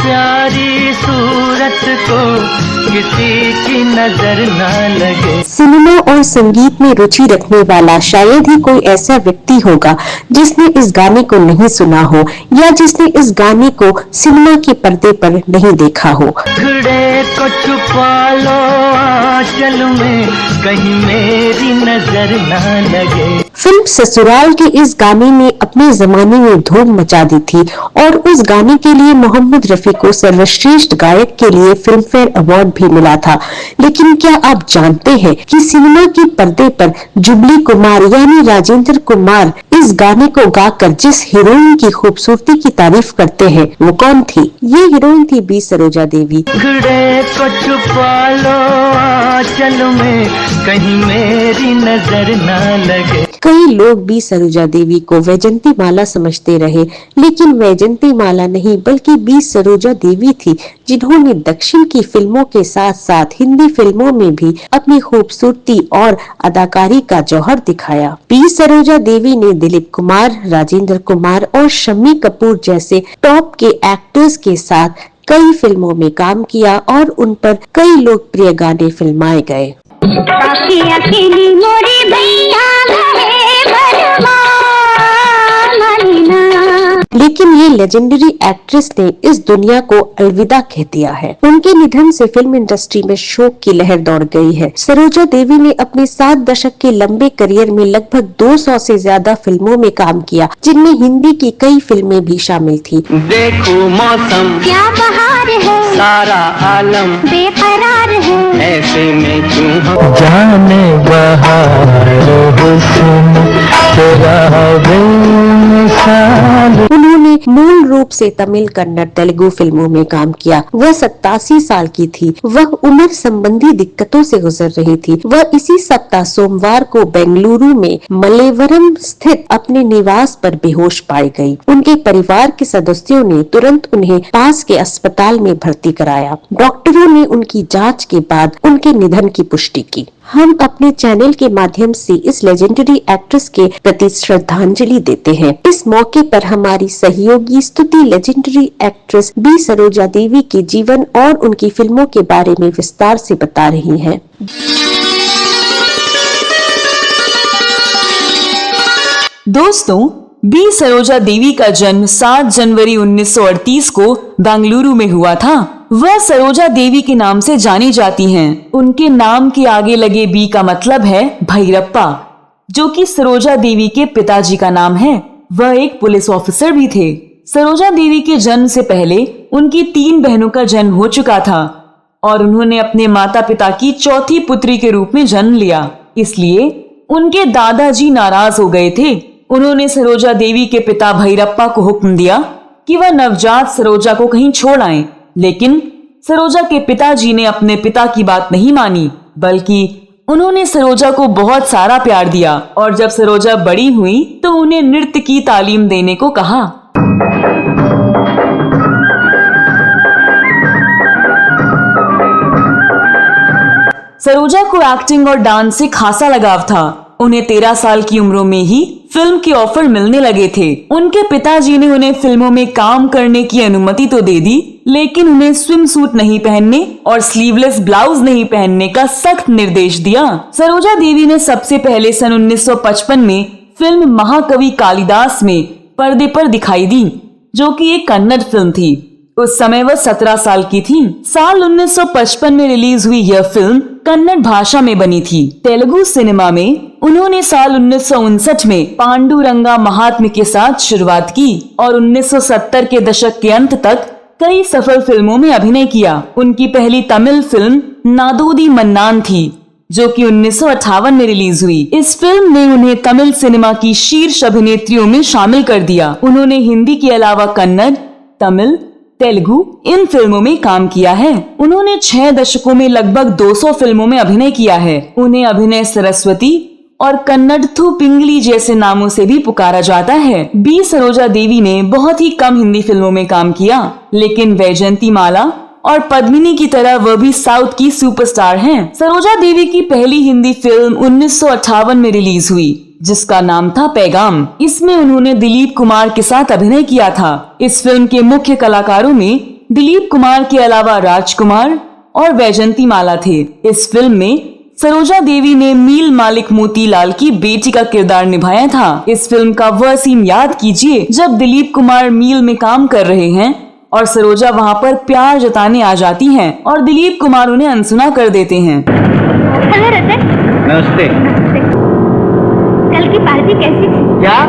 प्यारी सूरत को किसी की नजर ना लगे। सिनेमा और संगीत में रुचि रखने वाला शायद ही कोई ऐसा व्यक्ति होगा जिसने इस गाने को नहीं सुना हो या जिसने इस गाने को सिनेमा के पर्दे पर नहीं देखा हो। घड़े को छुपा लो आंचल में, कहीं मेरी नजर ना लगे। फिल्म ससुराल के इस गाने ने अपने जमाने में धूम मचा दी थी और उस गाने के लिए मोहम्मद रफी को सर्वश्रेष्ठ गायक के लिए फिल्म फेयर अवार्ड भी मिला था। लेकिन क्या आप जानते हैं कि सिनेमा के पर्दे पर जुबली कुमार यानी राजेंद्र कुमार इस गाने को गाकर जिस हीरोइन की खूबसूरती की तारीफ करते हैं वो कौन थी? ये हीरोइन थी बी सरोजा देवी। घड़े को छुपा लो आंचल में, कहीं मेरी नजर ना लगे। कई लोग बी सरोजा देवी को वैजंती माला समझते रहे, लेकिन वैजंती माला नहीं बल्कि बी सरोजा देवी थी जिन्होंने दक्षिण की फिल्मों के साथ साथ हिंदी फिल्मों में भी अपनी खूबसूरती और अदाकारी का जौहर दिखाया। बी सरोजा देवी ने दिलीप कुमार, राजेंद्र कुमार और शम्मी कपूर जैसे टॉप के एक्टर्स के साथ कई फिल्मों में काम किया और उन पर कई लोकप्रिय गाने फिल्माए गए। लेकिन ये लेजेंडरी एक्ट्रेस ने इस दुनिया को अलविदा कह दिया है। उनके निधन से फिल्म इंडस्ट्री में शोक की लहर दौड़ गई है। सरोजा देवी ने अपने 7 दशक के लंबे करियर में लगभग 200 से ज्यादा फिल्मों में काम किया, जिनमें हिंदी की कई फिल्में भी शामिल थी। देखो मौसम क्या बहार है, सारा आलम बेकरार है, ऐसे में क्यों जाने बहार हुस्न तेरा बेमिसाल। उन्होंने मूल रूप से तमिल, कन्नड़, तेलुगु फिल्मों में काम किया। वह 87 साल की थी। वह उम्र संबंधी दिक्कतों से गुजर रही थी। वह इसी सप्ताह सोमवार को बेंगलुरु में मलेवरम स्थित अपने निवास पर बेहोश पाई गई। उनके परिवार के सदस्यों ने तुरंत उन्हें पास के अस्पताल में भर्ती कराया। डॉक्टरों ने उनकी जांच के बाद उनके निधन की पुष्टि की। हम अपने चैनल के माध्यम से इस लेजेंडरी एक्ट्रेस के प्रति श्रद्धांजलि देते हैं। इस मौके पर हमारी सहयोगी स्तुति लेजेंडरी एक्ट्रेस बी सरोजा देवी के जीवन और उनकी फिल्मों के बारे में विस्तार से बता रही हैं। दोस्तों, बी सरोजा देवी का जन्म 7 जनवरी 1938 को बेंगलुरु में हुआ था। वह सरोजा देवी के नाम से जानी जाती हैं। उनके नाम के आगे लगे बी का मतलब है भैरप्पा, जो कि सरोजा देवी के पिताजी का नाम है। वह एक पुलिस ऑफिसर भी थे। सरोजा देवी के जन्म से पहले उनकी 3 बहनों का जन्म हो चुका था और उन्होंने अपने माता पिता की चौथी पुत्री के रूप में जन्म लिया। इसलिए उनके दादाजी नाराज हो गए थे। उन्होंने सरोजा देवी के पिता भैरप्पा को हुक्म दिया कि वह नवजात सरोजा को कहीं छोड़ आएं। लेकिन सरोजा के पिताजी ने अपने पिता की बात नहीं मानी, बल्कि उन्होंने सरोजा को बहुत सारा प्यार दिया और जब सरोजा बड़ी हुई तो उन्हें नृत्य की तालीम देने को कहा। सरोजा को एक्टिंग और डांस से खासा लगाव था। उन्हें 13 साल की उम्र में ही फिल्म के ऑफर मिलने लगे थे। उनके पिताजी ने उन्हें फिल्मों में काम करने की अनुमति तो दे दी, लेकिन उन्हें स्विम सूट नहीं पहनने और स्लीवलेस ब्लाउज नहीं पहनने का सख्त निर्देश दिया। सरोजा देवी ने सबसे पहले सन 1955 में फिल्म महाकवि कालिदास में पर्दे पर दिखाई दी, जो कि एक कन्नड़ फिल्म थी। उस समय वह 17 साल की थी। साल 1955 में रिलीज हुई यह फिल्म कन्नड़ भाषा में बनी थी। तेलुगु सिनेमा में उन्होंने साल 1959 में पांडुरंगा महात्म्य के साथ शुरुआत की और 1970 के दशक के अंत तक कई सफल फिल्मों में अभिनय किया। उनकी पहली तमिल फिल्म नादोदी मन्नान थी, जो कि 1958 में रिलीज हुई। इस फिल्म ने उन्हें तमिल सिनेमा की शीर्ष अभिनेत्रियों में शामिल कर दिया। उन्होंने हिंदी के अलावा कन्नड़, तमिल, तेलुगु इन फिल्मों में काम किया है। उन्होंने 6 दशकों में लगभग 200 फिल्मों में अभिनय किया है। उन्हें अभिनय सरस्वती और कन्नड़थु पिंगली जैसे नामों से भी पुकारा जाता है। बी सरोजा देवी ने बहुत ही कम हिंदी फिल्मों में काम किया, लेकिन वैजयंती माला और पद्मिनी की तरह वह भी साउथ की सुपरस्टार हैं। सरोजा देवी की पहली हिंदी फिल्म 1958 में रिलीज हुई, जिसका नाम था पैगाम। इसमें उन्होंने दिलीप कुमार के साथ अभिनय किया था। इस फिल्म के मुख्य कलाकारों में दिलीप कुमार के अलावा राजकुमार और वैजंती माला थे। इस फिल्म में सरोजा देवी ने मील मालिक मोतीलाल की बेटी का किरदार निभाया था। इस फिल्म का वह सीन याद कीजिए जब दिलीप कुमार मील में काम कर रहे हैं और सरोजा वहां पर प्यार जताने आ जाती हैं और दिलीप कुमार उन्हें अनसुना कर देते हैं। हेलो रतन। नमस्ते। कल की पार्टी कैसी थी? क्या?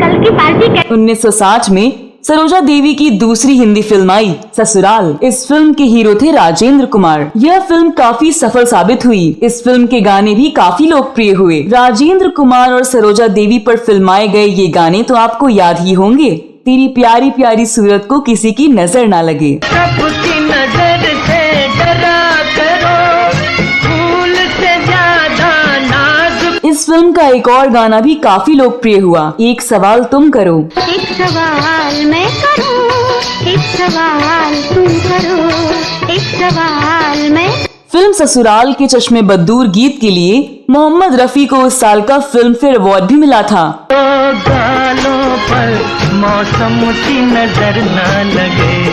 कल की पार्टी 1960 में सरोजा देवी की दूसरी हिंदी फिल्म आई ससुराल। इस फिल्म के हीरो थे राजेंद्र कुमार। यह फिल्म काफी सफल साबित हुई। इस फिल्म के गाने भी काफी लोकप्रिय हुए। राजेंद्र कुमार और सरोजा देवी पर फिल्माए गए ये गाने तो आपको याद ही होंगे। तेरी प्यारी प्यारी सूरत को किसी की नजर ना लगे, सबकी नजर से डरा करो, फूल से ज्यादा नाजुक। इस फिल्म का एक और गाना भी काफी लोकप्रिय हुआ, एक सवाल तुम करो। एक सवाल मैं करूं, एक सवाल तुम करो, एक सवाल मैं। फिल्म ससुराल के चश्मे बद्दूर गीत के लिए मोहम्मद रफी को उस साल का फिल्म फेयर अवार्ड भी मिला था। तो गालों पर मौसम की नजर ना लगे,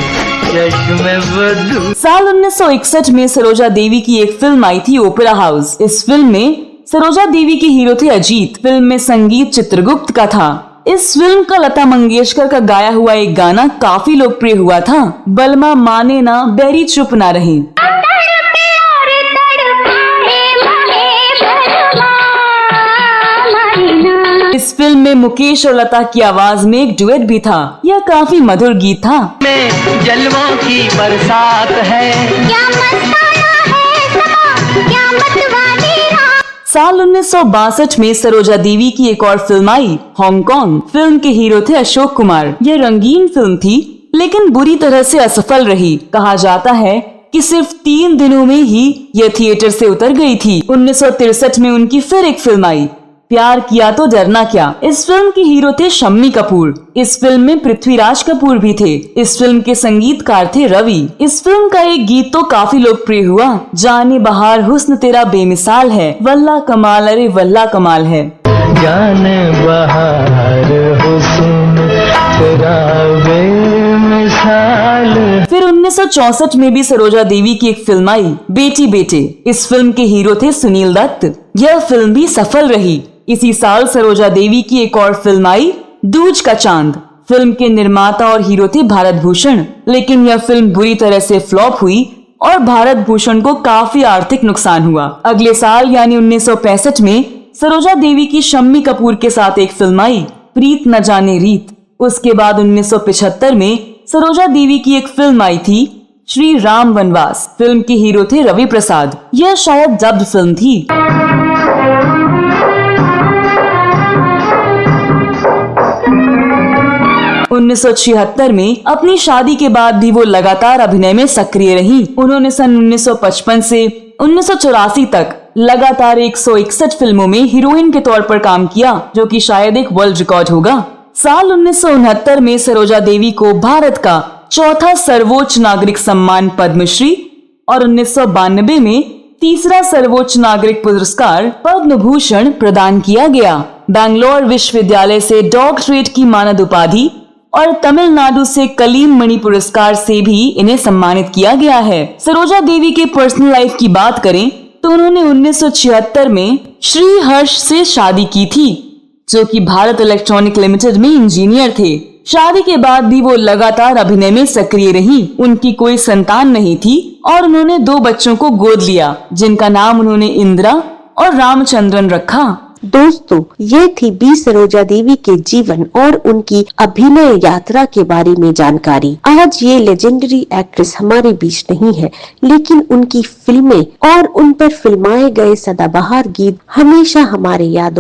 चश्मे बद्दूर। साल 1961 में सरोजा देवी की एक फिल्म आई थी ओपेरा हाउस। इस फिल्म में सरोजा देवी के हीरो थे अजीत। फिल्म में संगीत चित्रगुप्त का था। इस फिल्म का लता मंगेशकर का गाया हुआ एक गाना काफी लोकप्रिय हुआ था, बलमा माने ना बैरी चुप ना रहे। इस फिल्म में मुकेश और लता की आवाज में एक डुएट भी था। यह काफी मधुर गीत था। में जलवों की बरसात है, क्या मस्ताना है समा, क्या मतवाली रात। साल 1962 में सरोजा देवी की एक और फिल्म आई हांगकांग। फिल्म के हीरो थे अशोक कुमार। यह रंगीन फिल्म थी लेकिन बुरी तरह से असफल रही। कहा जाता है कि सिर्फ 3 दिनों में ही यह थिएटर से उतर गई थी। 1963 में उनकी फिर एक फिल्म आई प्यार किया तो डरना क्या। इस फिल्म के हीरो थे शम्मी कपूर। इस फिल्म में पृथ्वीराज कपूर भी थे। इस फिल्म के संगीतकार थे रवि। इस फिल्म का एक गीत तो काफी लोकप्रिय हुआ, जाने बहार हुस्न तेरा बेमिसाल है, वल्ला कमाल अरे वल्ला कमाल है। जाने बहार हुस्न तेरा बेमिसाल। फिर 1964 में भी सरोजा देवी की एक फिल्म आई बेटी बेटे। इस फिल्म के हीरो थे सुनील दत्त। यह फिल्म भी सफल रही। इसी साल सरोजा देवी की एक और फिल्म आई दूज का चांद। फिल्म के निर्माता और हीरो थे भारत भूषण, लेकिन यह फिल्म बुरी तरह से फ्लॉप हुई और भारत भूषण को काफी आर्थिक नुकसान हुआ। अगले साल यानी 1965 में सरोजा देवी की शम्मी कपूर के साथ एक फिल्म आई प्रीत न जाने रीत। उसके बाद 1975 में सरोजा देवी की एक फिल्म आई थी श्री राम वनवास। फिल्म के हीरो थे रवि प्रसाद। यह शायद डब्ड फिल्म थी। 1976 में अपनी शादी के बाद भी वो लगातार अभिनय में सक्रिय रही। उन्होंने सन 1955 से 1984 तक लगातार 161 फिल्मों में हीरोइन के तौर पर काम किया, जो कि शायद एक वर्ल्ड रिकॉर्ड होगा। साल 1969 में सरोजा देवी को भारत का चौथा सर्वोच्च नागरिक सम्मान पद्मश्री और 1992 में तीसरा सर्वोच्च नागरिक पुरस्कार पद्म भूषण प्रदान किया गया। बैंगलोर विश्वविद्यालय से डॉक्टरेट की मानद उपाधि और तमिलनाडु से कलीम मणि पुरस्कार से भी इन्हें सम्मानित किया गया है। सरोजा देवी के पर्सनल लाइफ की बात करें तो उन्होंने 1976 में श्री हर्ष से शादी की थी, जो कि भारत इलेक्ट्रॉनिक लिमिटेड में इंजीनियर थे। शादी के बाद भी वो लगातार अभिनय में सक्रिय रही। उनकी कोई संतान नहीं थी और उन्होंने 2 बच्चों को गोद लिया, जिनका नाम उन्होंने इंदिरा और रामचंद्रन रखा। दोस्तों, ये थी बी सरोजा देवी के जीवन और उनकी अभिनय यात्रा के बारे में जानकारी। आज ये लेजेंडरी एक्ट्रेस हमारे बीच नहीं है, लेकिन उनकी फिल्में और उन पर फिल्माए गए सदाबहार गीत हमेशा हमारे यादों